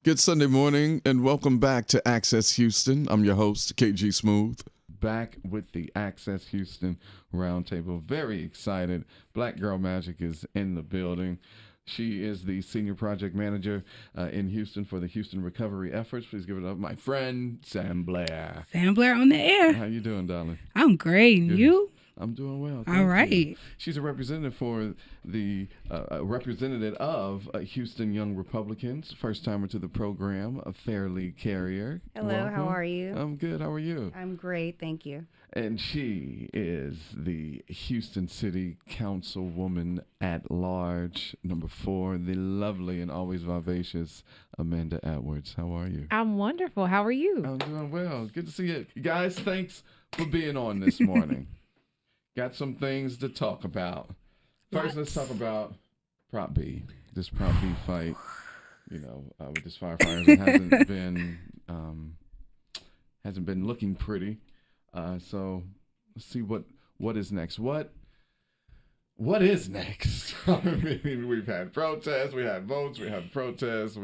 Good Sunday morning and welcome back to Access Houston. I'm your host, KG Smooth. Back with the Access Houston Roundtable. Very excited. Black Girl Magic is in the building. She is the Senior Project Manager in Houston for the Houston Recovery Efforts. Please give it up, my friend, Sam Blair. Sam Blair on the air. How you doing, darling? I'm great. And you? I'm doing well. All right. You. She's a representative for the representative of Houston Young Republicans, first timer to the program, Fairaless Carrier. Hello, Welcome. How are you? I'm good. How are you? I'm great, thank you. And she is the Houston City Councilwoman at Large, number 4, the lovely and always vivacious Amanda Edwards. How are you? I'm wonderful. How are you? I'm doing well. Good to see you. Guys, thanks for being on this morning. Got some things to talk about. First, let's talk about Prop B. This Prop B fight, with this firefighters, it hasn't been looking pretty. So let's see what is next. What is next? I mean, we've had protests, we had votes, we had protests.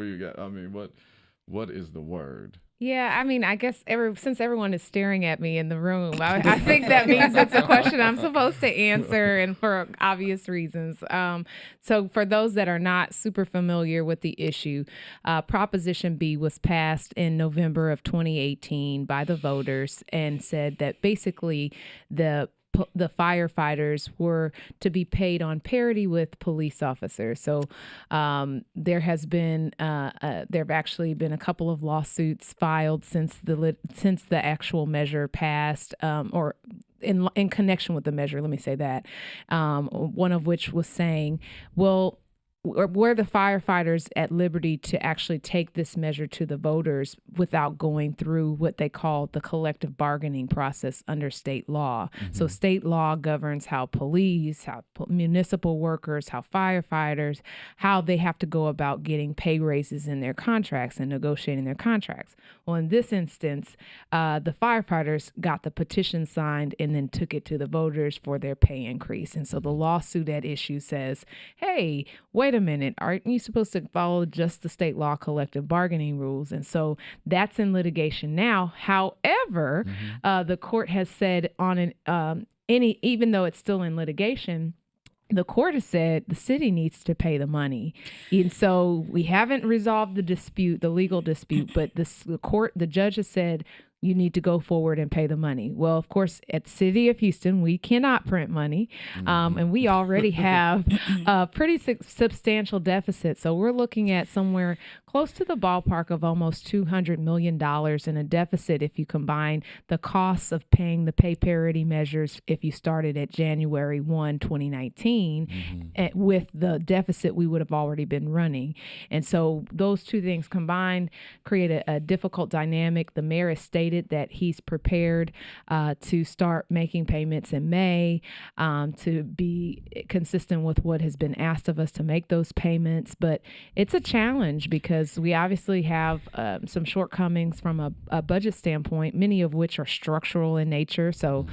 What is the word? Yeah, I mean, I guess since everyone is staring at me in the room, I think that means it's a question I'm supposed to answer, and for obvious reasons. So for those that are not super familiar with the issue, Proposition B was passed in November of 2018 by the voters and said that basically the firefighters were to be paid on parity with police officers. So there have actually been a couple of lawsuits filed since the actual measure passed, or in connection with the measure. Let me say that one of which was saying, well, were the firefighters at liberty to actually take this measure to the voters without going through what they call the collective bargaining process under state law? Mm-hmm. So state law governs how police, how municipal workers, how firefighters, how they have to go about getting pay raises in their contracts and negotiating their contracts. Well, in this instance, the firefighters got the petition signed and then took it to the voters for their pay increase. And so the lawsuit at issue says, hey, wait a minute, aren't you supposed to follow just the state law collective bargaining rules? And so that's in litigation now. However, the court has said even though it's still in litigation, the court has said the city needs to pay the money. And so we haven't resolved the legal dispute, but the judge has said, you need to go forward and pay the money. Well, of course, at the City of Houston, we cannot print money, and we already have a pretty substantial deficit. So we're looking at somewhere close to the ballpark of almost $200 million in a deficit if you combine the costs of paying the pay parity measures if you started at January 1, 2019, with the deficit we would have already been running. And so those two things combined create a difficult dynamic. The mayor has stated that he's prepared to start making payments in May to be consistent with what has been asked of us to make those payments. But it's a challenge because we obviously have some shortcomings from a budget standpoint, many of which are structural in nature. So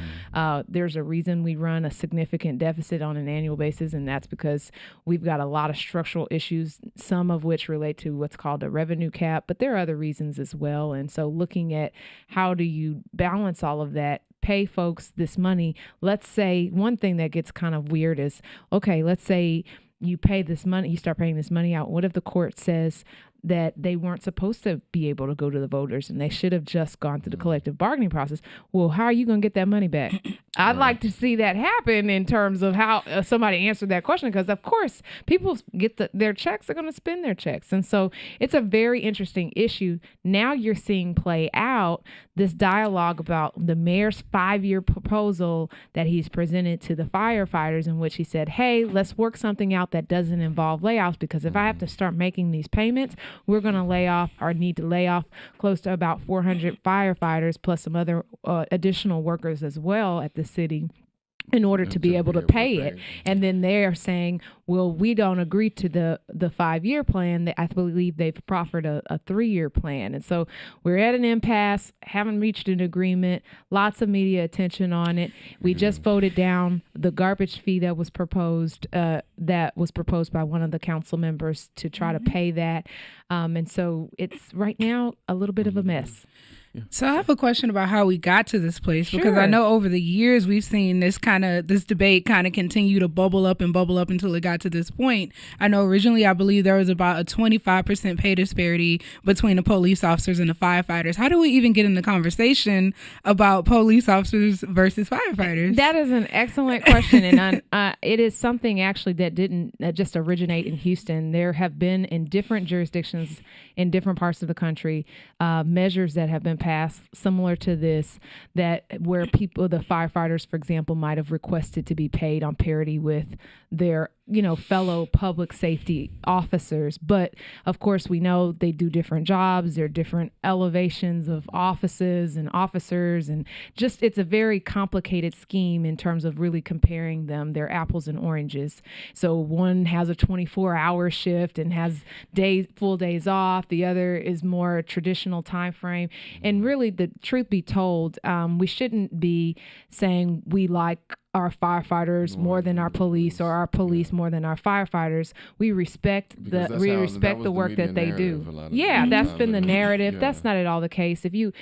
there's a reason we run a significant deficit on an annual basis, and that's because we've got a lot of structural issues, some of which relate to what's called a revenue cap, but there are other reasons as well. And so looking at how do you balance all of that, pay folks this money. Let's say one thing that gets kind of weird is, okay, let's say you pay this money, you start paying this money out. What if the court says that they weren't supposed to be able to go to the voters and they should have just gone through the collective bargaining process? Well, how are you going to get that money back? I'd like to see that happen in terms of how somebody answered that question, because of course people get their checks, they're going to spend their checks. And so it's a very interesting issue. Now you're seeing play out this dialogue about the mayor's 5-year proposal that he's presented to the firefighters, in which he said, hey, let's work something out that doesn't involve layoffs, because if I have to start making these payments, we're going to need to lay off close to about 400 firefighters plus some other additional workers as well at the city. in order to be able to pay it. And then they're saying, well, we don't agree to the 5-year plan. I believe they've proffered a 3-year plan. And so we're at an impasse, haven't reached an agreement, lots of media attention on it. We just voted down the garbage fee that was proposed by one of the council members to try to pay that. And so it's right now a little bit of a mess. So I have a question about how we got to this place, because Sure. I know over the years we've seen this debate kind of continue to bubble up until it got to this point. I know originally I believe there was about a 25% pay disparity between the police officers and the firefighters. How do we even get in the conversation about police officers versus firefighters? That is an excellent question, and it is something actually that didn't just originate in Houston. There have been in different jurisdictions in different parts of the country measures that have been passed similar to this, that where the firefighters, for example, might have requested to be paid on parity with their fellow public safety officers. But of course, we know they do different jobs. There are different elevations of offices and officers, and just it's a very complicated scheme in terms of really comparing them. They're apples and oranges. So one has a 24-hour shift and has full days off. The other is more a traditional time frame. And really, the truth be told, we shouldn't be saying we like our firefighters more than our police, or our police more than our firefighters. We respect the work that they do. Yeah, that's been the narrative. Yeah. That's not at all the case. The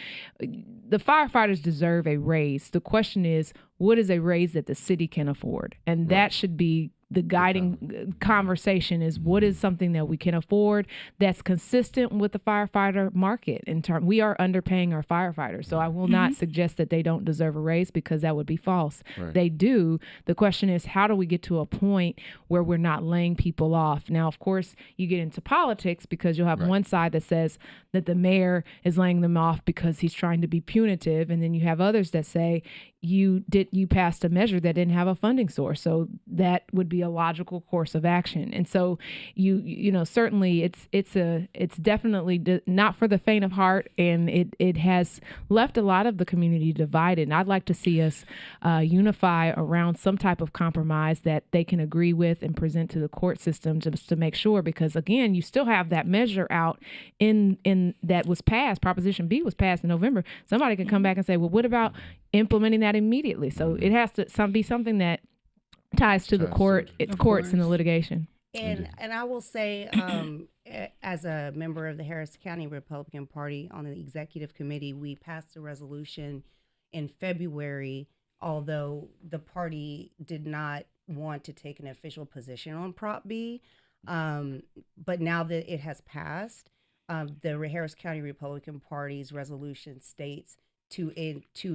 firefighters deserve a raise. The question is, what is a raise that the city can afford? And that should be the guiding conversation, is what is something that we can afford that's consistent with the firefighter market. We are underpaying our firefighters. So I will not suggest that they don't deserve a raise, because that would be false. Right. They do. The question is, how do we get to a point where we're not laying people off? Now, of course, you get into politics, because you'll have one side that says that the mayor is laying them off because he's trying to be punitive. And then you have others that say, you passed a measure that didn't have a funding source, so that would be a logical course of action. And so certainly it's definitely not for the faint of heart, and it has left a lot of the community divided. And I'd like to see us unify around some type of compromise that they can agree with and present to the court system, just to make sure, because again, you still have that measure out in that was passed. Proposition B was passed in November. Somebody can come back and say, well, what about implementing that immediately? So it has to be something that ties to the courts and the litigation. And I will say, as a member of the Harris County Republican Party on the executive committee, we passed a resolution in February, although the party did not want to take an official position on Prop B. But now that it has passed, the Harris County Republican Party's resolution states to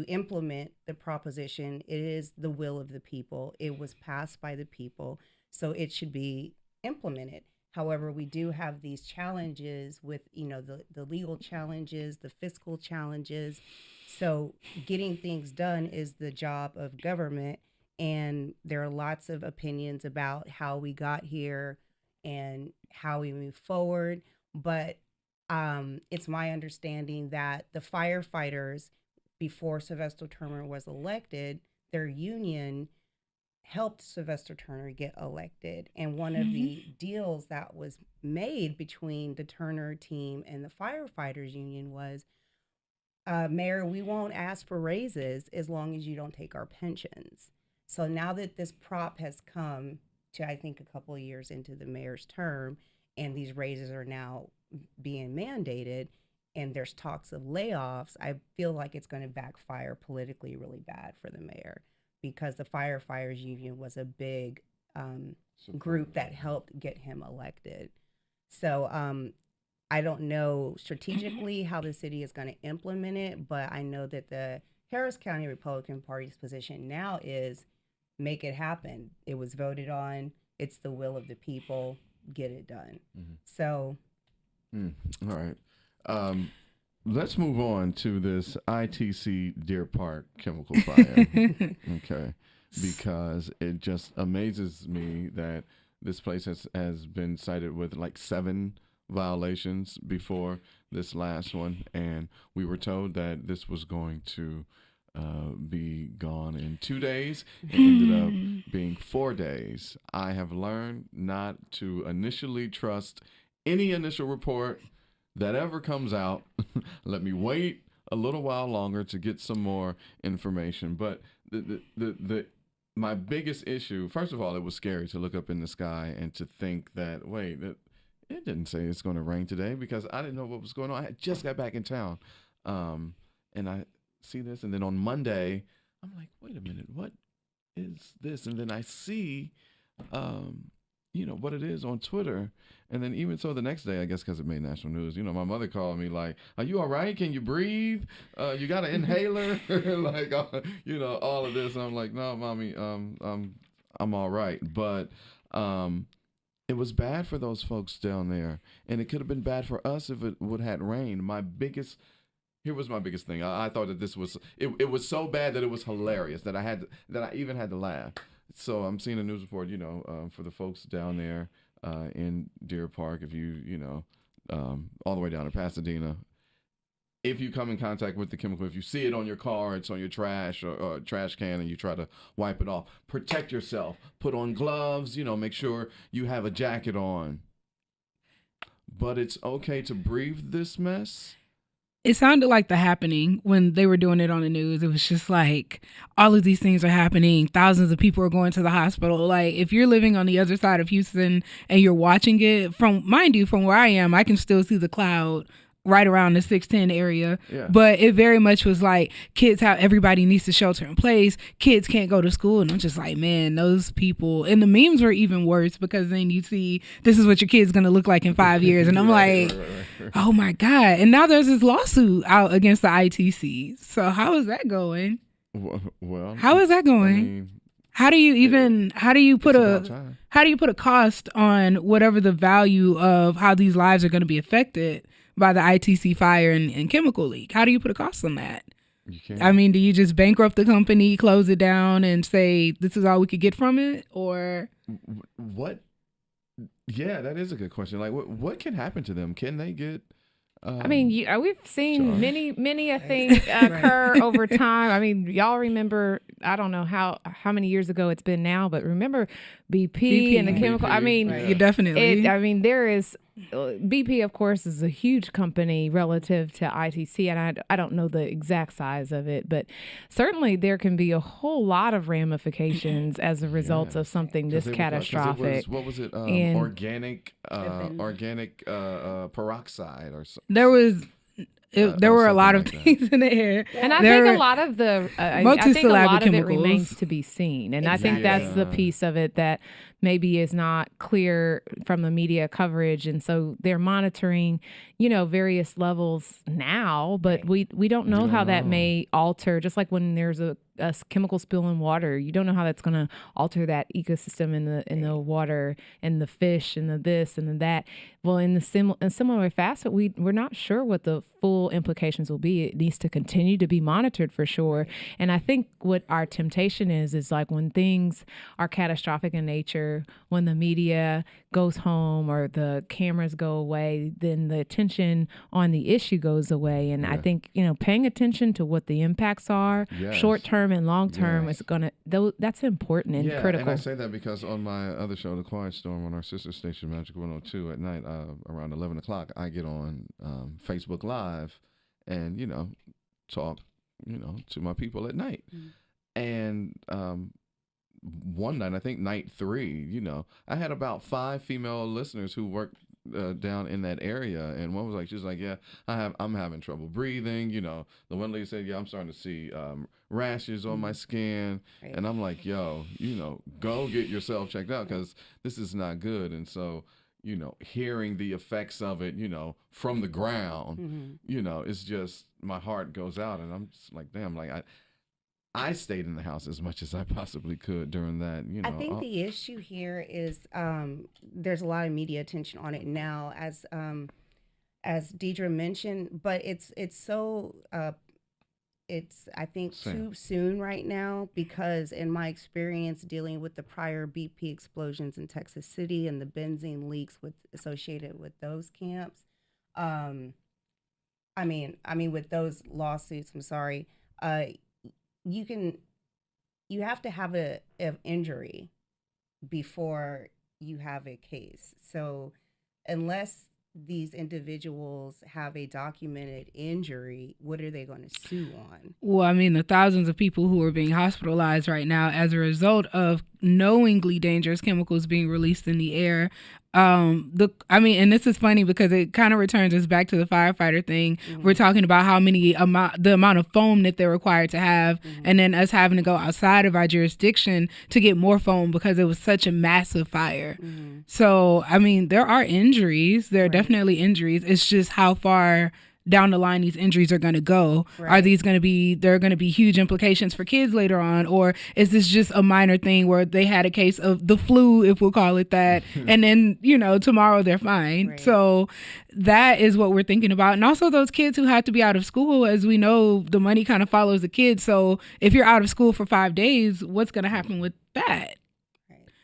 implement the proposition, it is the will of the people. It was passed by the people, so it should be implemented. However, we do have these challenges with, the legal challenges, the fiscal challenges. So getting things done is the job of government, and there are lots of opinions about how we got here and how we move forward. But it's my understanding that the firefighters, before Sylvester Turner was elected, their union helped Sylvester Turner get elected. And one of the deals that was made between the Turner team and the firefighters union was, Mayor, we won't ask for raises as long as you don't take our pensions. So now that this prop has come to, I think, a couple of years into the mayor's term, and these raises are now being mandated, and there's talks of layoffs, I feel like it's going to backfire politically really bad for the mayor, because the firefighters union was a big group that helped get him elected. So I don't know strategically how the city is going to implement it, but I know that the Harris County Republican Party's position now is make it happen. It was voted on. It's the will of the people. Get it done. So. All right. Let's move on to this ITC Deer Park chemical fire. Okay. Because it just amazes me that this place has been cited with like 7 violations before this last one. And we were told that this was going to be gone in 2 days. It ended up being 4 days. I have learned not to initially trust any initial report that ever comes out. Let me wait a little while longer to get some more information. But my biggest issue, first of all, it was scary to look up in the sky and to think that, wait, it didn't say it's going to rain today, because I didn't know what was going on. I had just got back in town. And I see this, and then on Monday, I'm like, wait a minute, what is this? And then I see, what it is on Twitter. And then even so the next day, I guess because it made national news, my mother called me like, are you all right? Can you breathe? You got an inhaler? Like, all of this. And I'm like, no, mommy, I'm all right. But it was bad for those folks down there. And it could have been bad for us if it would have had rain. Here was my biggest thing. I thought that this was, it was so bad that it was hilarious that I even had to laugh. So I'm seeing a news report, for the folks down there in Deer Park, if you all the way down to Pasadena, if you come in contact with the chemical, if you see it on your car, it's on your trash or trash can, and you try to wipe it off, protect yourself, put on gloves, make sure you have a jacket on. But it's okay to breathe this mess. It sounded like The Happening when they were doing it on the news. It was just like, all of these things are happening. Thousands of people are going to the hospital. Like, if you're living on the other side of Houston and you're watching it, from where I am, I can still see the cloud right around the 610 area. Yeah. But it very much was like, everybody needs to shelter in place. Kids can't go to school. And I'm just like, man, those people. And the memes were even worse, because then you see, this is what your kid's going to look like in 5 years. And I'm right. Oh my God. And now there's this lawsuit out against the ITC. So how is that going? Well, how is that going? I mean, how do you put a cost on whatever the value of how these lives are going to be affected by the ITC fire and chemical leak? How do you put a cost on that? You can't. I mean, do you just bankrupt the company, close it down, and say this is all we could get from it? Or what? Yeah, that is a good question. Like, what can happen to them? Can they get? I mean, we've seen charged? many a thing occur over time. I mean, y'all remember, I don't know how many years ago it's been now, but remember BP and the chemical. BP, I mean, you definitely. there is BP, of course, is a huge company relative to ITC, and I don't know the exact size of it, but certainly there can be a whole lot of ramifications as a result of something this catastrophic. What was it? Organic peroxide or something. There were a lot of things in the air. And I think a lot of the I think a lot of it remains to be seen. And Exactly. I think that's the piece of it that maybe is not clear from the media coverage. And so they're monitoring, various levels now, but we don't know how that may alter, just like when there's a chemical spill in water, you don't know how that's going to alter that ecosystem in the water and the fish and the this and the that. Well, in similar facet, we're not sure what the full implications will be. It needs to continue to be monitored for sure. And I think what our temptation is like when things are catastrophic in nature, when the media goes home or the cameras go away, then the attention on the issue goes away. And I think, paying attention to what the impacts are, short term and long term, is that's important and critical. And I say that because on my other show, The Quiet Storm, on our sister station, Magic 102, at night, around 11 o'clock, I get on Facebook Live and, talk, to my people at night. Mm-hmm. And one night, I think night 3, I had about 5 female listeners who worked down in that area, and one was like, she's like, yeah, I'm having trouble breathing. The one lady said, yeah, I'm starting to see rashes on my skin, and I'm like, yo, go get yourself checked out because this is not good. And so, hearing the effects of it, from the ground, it's just, my heart goes out, and I'm just like, damn, like I stayed in the house as much as I possibly could during that. I think the issue here is there's a lot of media attention on it now, as Deidre mentioned, but it's so I think too soon right now, because in my experience dealing with the prior BP explosions in Texas City and the benzene leaks associated with those camps, I mean with those lawsuits, I'm sorry. you have to have an injury before you have a case. So unless these individuals have a documented injury, what are they going to sue on? Well, I mean, the thousands of people who are being hospitalized right now as a result of knowingly dangerous chemicals being released in the air. And this is funny because it kind of returns us back to the firefighter thing. Mm-hmm. We're talking about how many the amount of foam that they're required to have, mm-hmm. and then us having to go outside of our jurisdiction to get more foam because it was such a massive fire. Mm-hmm. So, I mean, there are injuries. There are definitely injuries. It's just how far down the line these injuries are going to go. Right. Are these going to be, there are going to be huge implications for kids later on, or is this just a minor thing where they had a case of the flu, if we'll call it that, and then, tomorrow they're fine. Right. So that is what we're thinking about. And also those kids who have to be out of school, as we know, the money kind of follows the kids. So if you're out of school for 5 days, what's going to happen with that?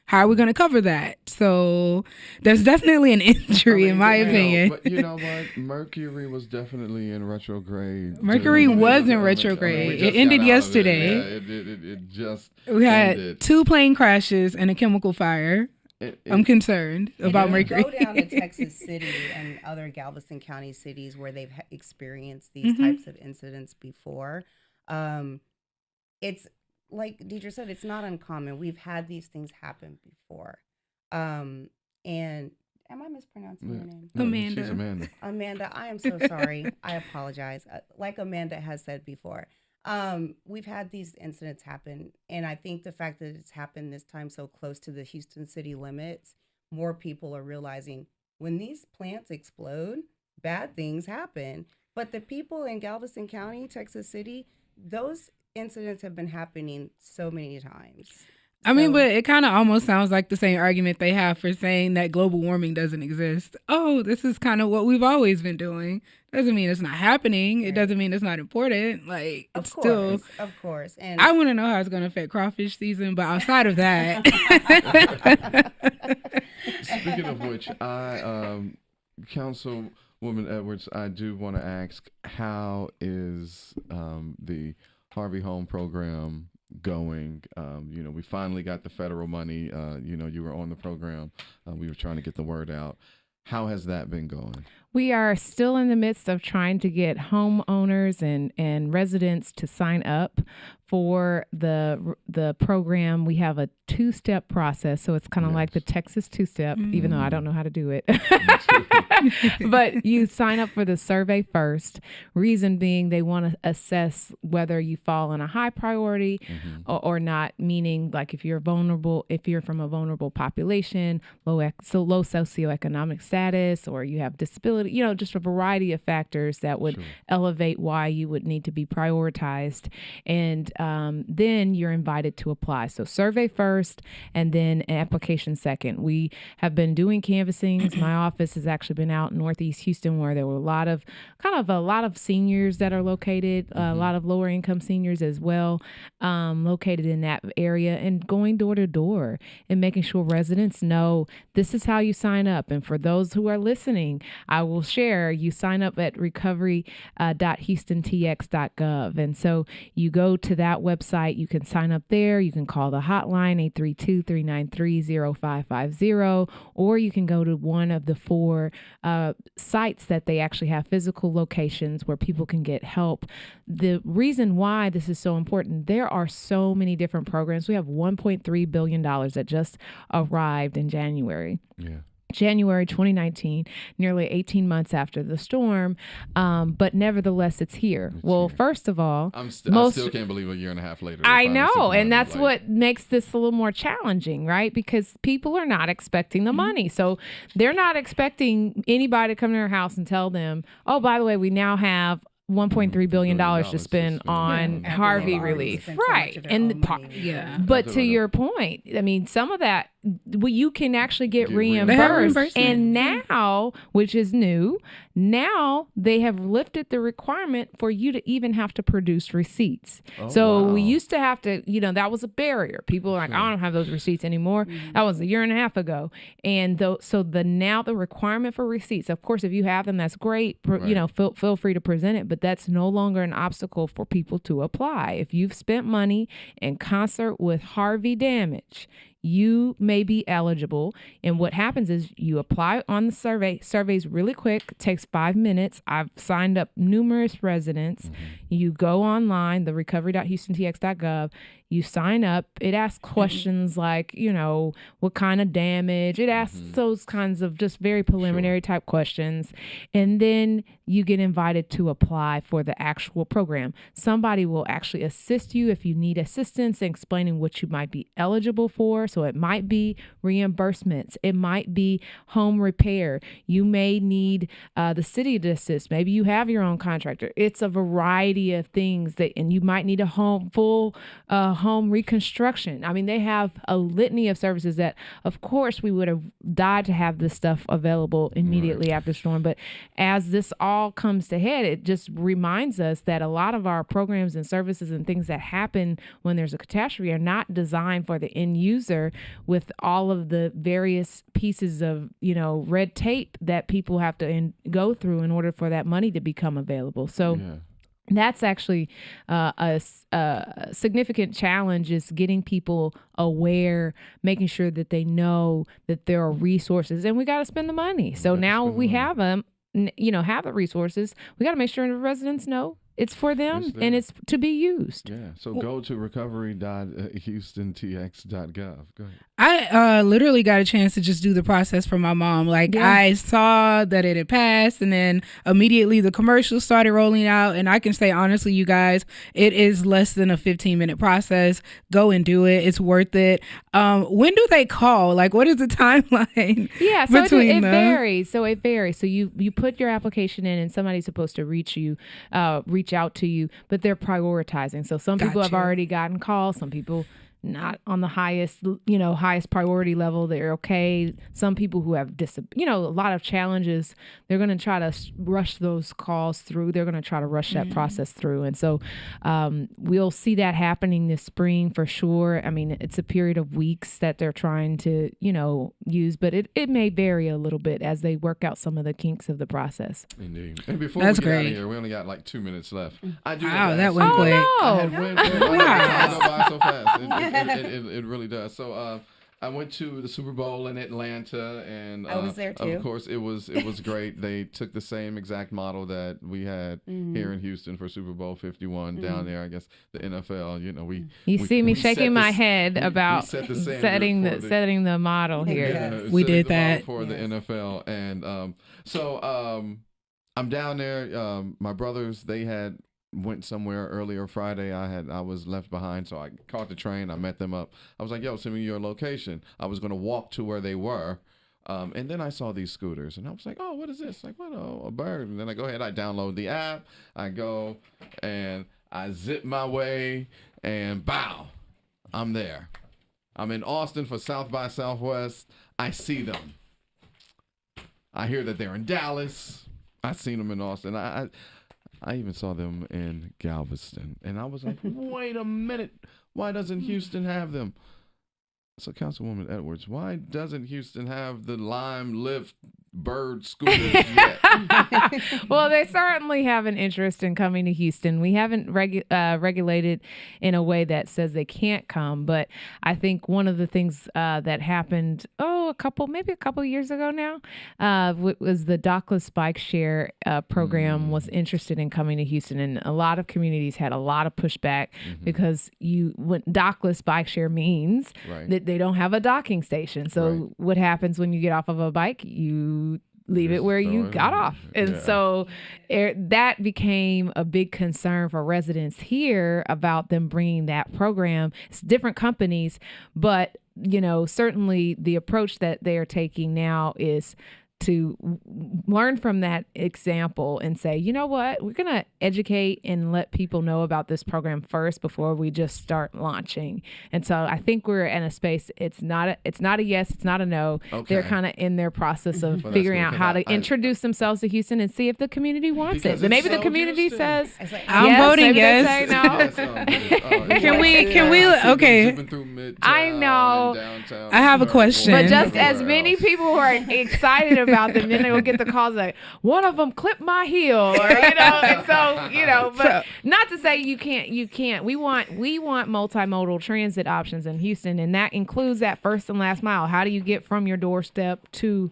How are we going to cover that? So there's definitely an injury, in my opinion. But you know what? Mercury was definitely in retrograde. Mercury was in retrograde. It ended yesterday. It just We had 2 plane crashes and a chemical fire. I'm concerned about Mercury. Go down to Texas City and other Galveston County cities where they've experienced these types of incidents before. It's like Deidre said, it's not uncommon. We've had these things happen before. And am I mispronouncing your name? Amanda. She's Amanda. Amanda, I am so sorry. I apologize. Like Amanda has said before, we've had these incidents happen. And I think the fact that it's happened this time so close to the Houston city limits, more people are realizing when these plants explode, bad things happen. But the people in Galveston County, Texas City, those incidents have been happening so many times. I mean, but it kind of almost sounds like the same argument they have for saying that global warming doesn't exist. Oh, this is kind of what we've always been doing. Doesn't mean it's not happening. Right. It doesn't mean it's not important. Like, it's still. Of course. And I want to know how it's going to affect crawfish season, but outside of that. Speaking of which, Councilwoman Edwards, I do want to ask, how is the Harvey Home Program going? We finally got the federal money. You were on the program. We were trying to get the word out. How has that been going? We are still in the midst of trying to get homeowners and residents to sign up for the program. We have a 2-step process, so it's kind of like the Texas 2-step, even though I don't know how to do it. But you sign up for the survey first. Reason being, they want to assess whether you fall in a high priority or not, meaning like if you're vulnerable, if you're from a vulnerable population, low socioeconomic status, or you have disability, just a variety of factors that would elevate why you would need to be prioritized. And then you're invited to apply. So survey first, and then application second. We have been doing canvassings. My office has actually been out in Northeast Houston, where there were a lot of seniors that are located, a lot of lower income seniors as well, located in that area, and going door to door and making sure residents know this is how you sign up. And for those who are listening, I will share, you sign up at recovery.houstontx.gov. And so you go to that website, you can sign up there, you can call the hotline 832-393-0550, or you can go to one of the 4 sites that they actually have physical locations where people can get help. The reason why this is so important, there are so many different programs. We have $1.3 billion that just arrived in January. Yeah. January 2019, nearly 18 months after the storm, but nevertheless, it's here. First of all, I still can't believe a year and a half later. I know, and that's what makes this a little more challenging, right? Because people are not expecting the money. So they're not expecting anybody to come to their house and tell them, oh, by the way, we now have $1.3 billion to spend on Harvey relief. Right. But to your point, I mean, some of that, you can actually get reimbursed. And now, which is new, now they have lifted the requirement for you to even have to produce receipts. We used to have to, that was a barrier. People are like, I don't have those receipts anymore. That was a year and a half ago. And now the requirement for receipts, of course, if you have them, that's great. Feel free to present it. But but that's no longer an obstacle for people to apply. If you've spent money in concert with Harvey damage, you may be eligible. And what happens is you apply on the survey. Survey's really quick, takes 5 minutes. I've signed up numerous residents. You go online, the recovery.houstontx.gov. You sign up. It asks questions like, what kind of damage. It asks those kinds of just very preliminary type questions. And then you get invited to apply for the actual program. Somebody will actually assist you if you need assistance in explaining what you might be eligible for. So it might be reimbursements. It might be home repair. You may need the city to assist. Maybe you have your own contractor. It's a variety of things and you might need a full home reconstruction. I mean, they have a litany of services that, of course, we would have died to have this stuff available immediately after storm. But as this all comes to head, it just reminds us that a lot of our programs and services and things that happen when there's a catastrophe are not designed for the end user, with all of the various pieces of, red tape that people have to go through in order for that money to become available. So that's actually a significant challenge, is getting people aware, making sure that they know that there are resources, and we got to spend the money. So now we have them, have the resources. We got to make sure the residents know it's for them and it's to be used. Yeah. So go to recovery.houstontx.gov. Go ahead. I literally got a chance to just do the process for my mom. I saw that it had passed, and then immediately the commercials started rolling out. And I can say honestly, you guys, it is less than a 15-minute process. Go and do it. It's worth it. When do they call? What is the timeline? Yeah, so it varies. So you put your application in, and somebody's supposed to reach out to you, but they're prioritizing. So some people have already gotten calls. Some people not on the highest priority level. They're okay. Some people who have a lot of challenges, they're going to try to rush those calls through. They're going to try to rush that process through. And so we'll see that happening this spring for sure. I mean, it's a period of weeks that they're trying to, use, but it may vary a little bit as they work out some of the kinks of the process. Indeed. And before we get out of here, we only got 2 minutes left. I do. Wow, that went quick. I went by so fast. It really does. So I went to the Super Bowl in Atlanta, and I was there too. Of course, it was great. They took the same exact model that we had here in Houston for Super Bowl 51 down there. I guess the NFL. You see me shaking my head about setting the model here. Yeah, we did that for the NFL, and so I'm down there. My brothers, they had went somewhere earlier Friday. I was left behind, so I caught the train. I met them up. I was like, yo, send me your location. I was going to walk to where they were. And then I saw these scooters, and I was like, oh, what is this? A bird. And then I go ahead, I download the app. I go, and I zip my way, and bow, I'm there. I'm in Austin for South by Southwest. I see them. I hear that they're in Dallas. I've seen them in Austin. I even saw them in Galveston. And I was like, wait a minute. Why doesn't Houston have them? So, Councilwoman Edwards, why doesn't Houston have the Lime Lift bird scooters yet? Well, they certainly have an interest in coming to Houston. We haven't regulated in a way that says they can't come, but I think one of the things that happened a couple years ago now was the dockless bike share program was interested in coming to Houston, and a lot of communities had a lot of pushback because what dockless bike share means that they don't have a docking station. So what happens when you get off of a bike? You leave it where you got off. And so that became a big concern for residents here about them bringing that program. It's different companies, but certainly the approach that they are taking now is to learn from that example and say, you know what, we're going to educate and let people know about this program first before we just start launching. And so I think we're in a space, it's not a yes, it's not a no. Okay. They're kind of in in their process of figuring out how to introduce themselves to Houston and see if the community wants it. But maybe the community says, I'm voting yes. Say no. Can we, okay. I know. I have a question. But just as many people who are excited about them. Then they'll get the calls like, one of them clipped my heel, or and so but not to say you can't. We want multimodal transit options in Houston, and that includes that first and last mile. How do you get from your doorstep to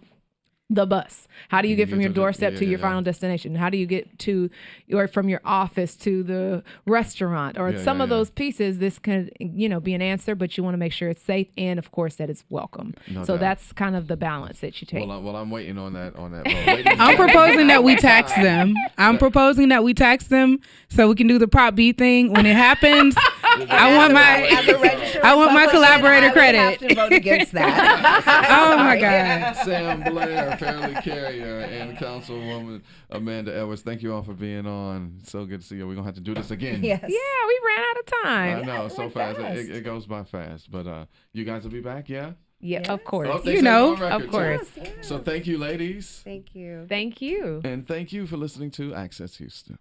the bus? How do you get from your doorstep to your final destination? How do you get to or from your office to the restaurant or some of those pieces? This could be an answer, but you want to make sure it's safe and of course that it's welcome. No doubt. That's kind of the balance that you take. Well, I'm waiting on that. I'm proposing that we tax them. I'm proposing that we tax them so we can do the Prop B thing when it happens. I want my collaborator credit. I would have to vote against that. Oh my God. Sam Blair, Fairaless Carrier, and Councilwoman Amanda Edwards. Thank you all for being on. So good to see you. We're gonna have to do this again. Yes. Yeah, we ran out of time. I know, so fast. It goes by fast. But you guys will be back, yeah? Yeah, yes. Of course. Of course. Yes. So thank you, ladies. Thank you. Thank you. And thank you for listening to Access Houston.